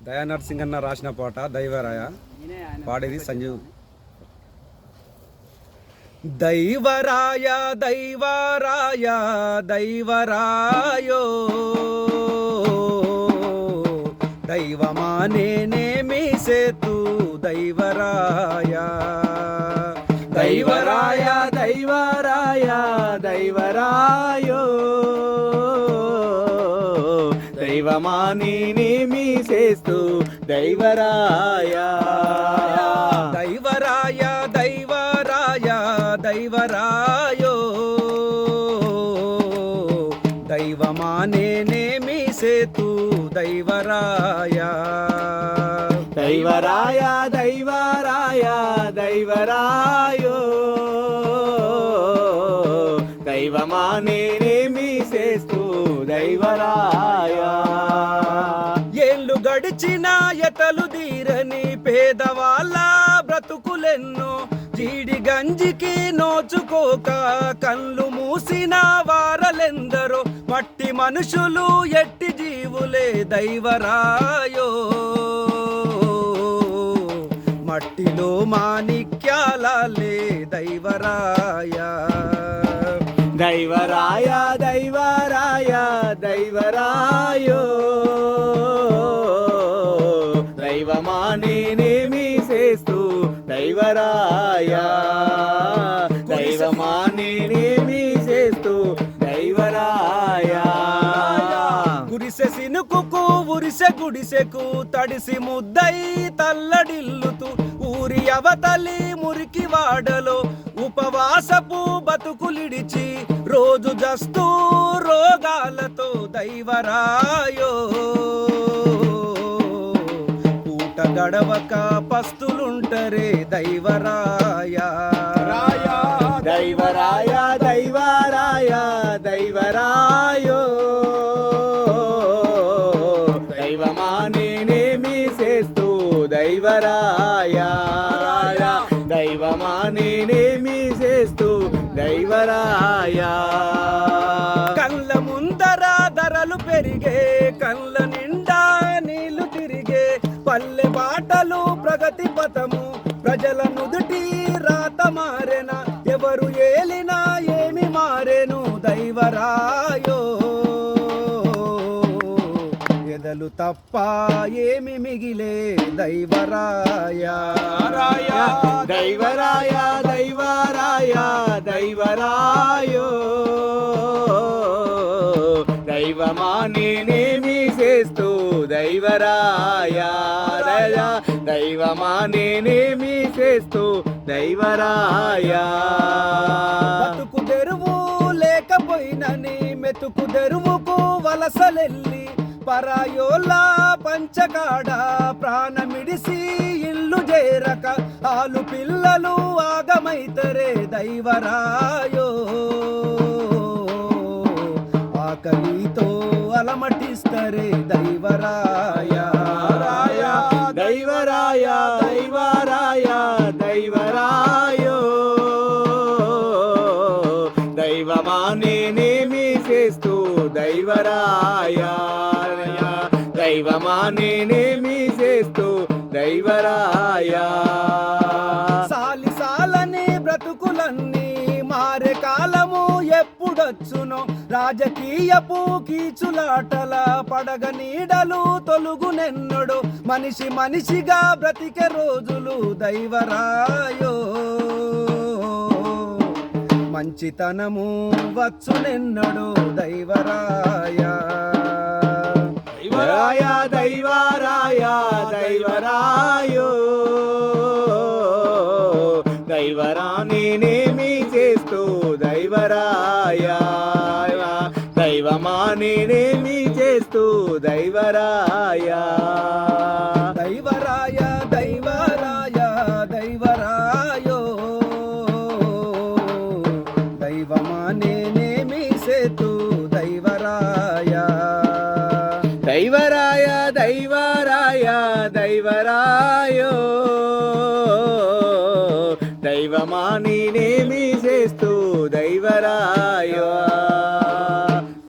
దయానరసింగ్ అన్న రాసిన పాట దైవరాయ, పాడేది సంజీవ్. దైవరాయ దైవరాయ దైవరాయో దైవమా నేనేమి సేతు దైవరాయ. దైవరాయ దైవరాయ దైవరాయో దైవమా నేనేమి చేస్తూ దైవరాయ. దైవరాయ దైవరాయ దైవరాయో దైవమా నేనేమి చేతూ దైవరాయ. దైవరాయ దైవరాయ దైవరాయో దైవమా నేనేమి చేస్తూ దైవరాయ. ఏళ్ళు గడిచిన ఎతలు తీరని పేదవాళ్ళ బ్రతుకులెన్నో జీడి గంజికి నోచుకోక కళ్ళు మూసిన వారలెందరో మట్టి మనుషులు ఎట్టి జీవులే దైవరాయో మట్టిలో మాణిక్యాలే దైవరాయ. దైవరాయ దైవరాయ దైవరాయో దైవమా నేనేమి చేస్తూ దైవరాయ. దైవమా నేనేమి చేస్తూ దైవరాయ. గురిసె సినుకుకు ఉరిసె గుడిసెకు తడిసి ముద్దై తల్లడిల్లుతూ ఊరి అవతలి మురికి వాడలో ఉపవాసపు బతుకులిడిచి రోజు జస్తూ రోగాలతో దైవరాయో పూట గడవక పస్తులుంటరే దైవరాయ. దైవరాయ దైవరాయ దైవరాయో దైవమా నేనేమి చేస్తూ దైవరాయ. దైవమా నేనేమి చేస్తూ దైవరాయ. కళ్ళ ముందర ధరలు పెరిగే కళ్ళ నిండా నీళ్లు తిరిగే పల్లె బాటలు ప్రగతి పథము ప్రజల నుదుటి రాత మారెన ఎవరు ఏలినా ఏమి మారేను దైవరాయో ఎదలు తప్ప ఏమి మిగిలే దైవరాయ. దైవరాయ దైవరాయ దైవరాయో దైవమా నేనేమి చేస్తూ దైవరాయ. దైవమా నేనేమి చేస్తూ దైవరాయ. బతుకు తెరువు లేకపోయినని మెతుకు తెరువుకు వలసలెల్లి పరాయోళ్ళ పంచకాడ ప్రాణమిడిసి ఇల్లు చేరక ఆలు పిల్లలు ఆగమైతరే దైవరాయో ఆకలితో అలమటిస్తరే దైవరాయ. దైవరాయ దైవరాయ దైవరాయో దైవమా నేనేమి చేస్తూ దైవరాయ. దైవమా నేనేమి చేస్తూ దైవరాయ. సాలి సాలని బ్రతుకులన్నీ మారే కాలము ఎప్పుడొచ్చునో రాజకీయపు కీచులాటల పడగ నీడలు తొలుగునెన్నడు మనిషి మనిషిగా బ్రతికే రోజులు దైవరాయో మంచితనము వచ్చునెన్నడు దైవరాయ. దైవరాయ దైవరాయ దైవరాయో దైవరా నేనేమి చేస్తూ దైవరాయ. దైవమా నేనేమి చేస్తూ దైవరాయ. దైవరాయ దైవరాయ దైవరాయో దైవమా నేనేమి చేతూ దైవరాయ. దైవరాయ దైవరాయ దైవరాయో దైవమా నేనేమి చేస్తూ దైవరాయ.